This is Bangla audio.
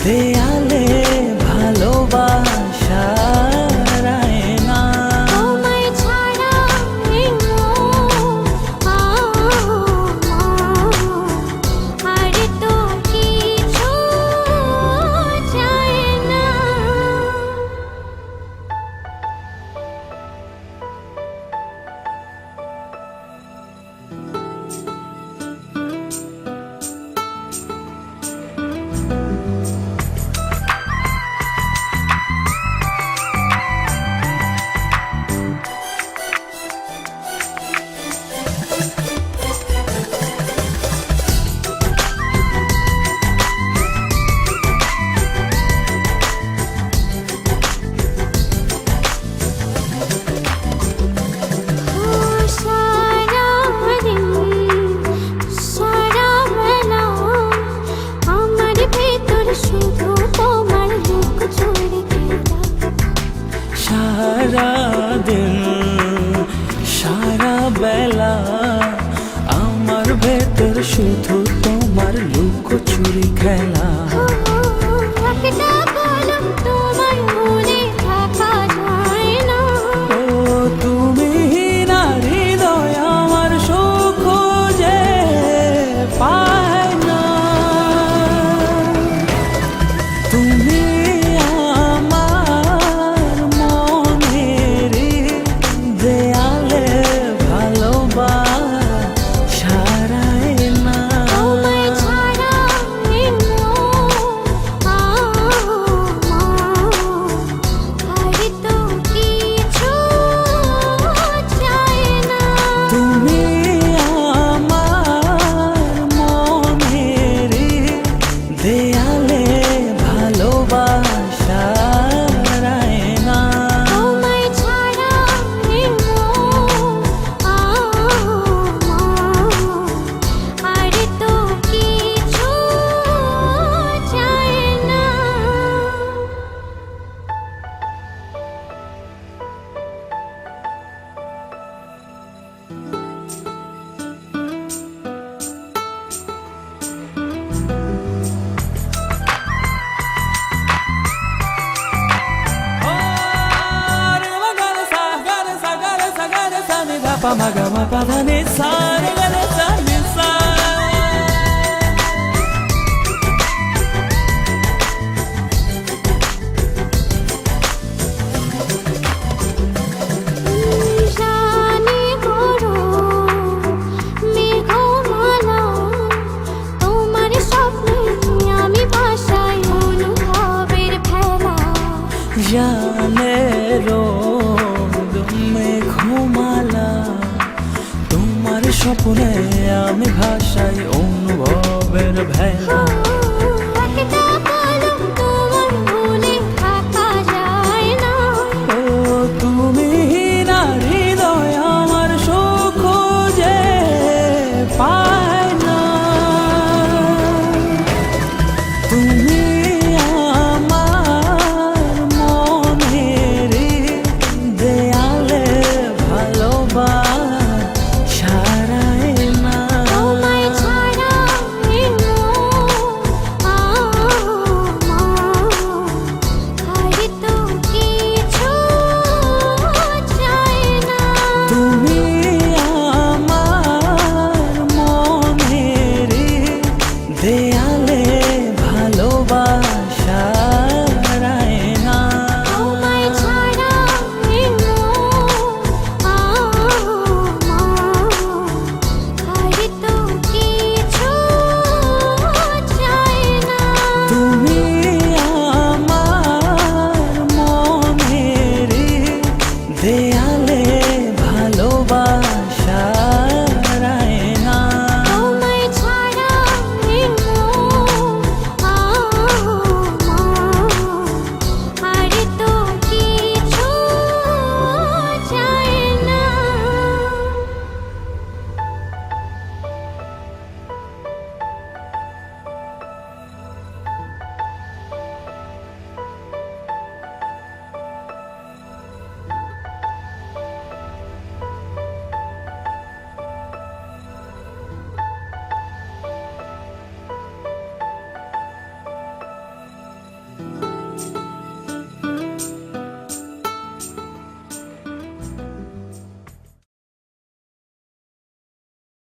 দেয়ালে ভালোবাসা রায়না। তোমায় ছাড়া এই মন আর তো কিছু চায় না। সারাদিন সারা বেলা আমার ভেতর শুধু তোমার লুকোচুরি খেলা। একটা কলম তোমার মনে থাকা যায় না। ও তুমি না হৃদয় আমার সুখ যে পায় না। তুমি আমার মনের দেয়ালে ভালোবাসা রায়না। তোমায় ছাড়া এই মন আর তো কিছু চায় না। তুমি আমার মনের দেয়ালে ভালোবাসা রায়না। তোমায় ছাড়া এই মন আর তো কিছু চায় না। জানি বড় মেঘমালা, তোমার স্বপ্নে আমি ভাসাই অনুভবের ভেলা। জানেরো মেঘমালা, তোমার স্বপ্নে আমি ভাসাই অনুভবের ভেলা।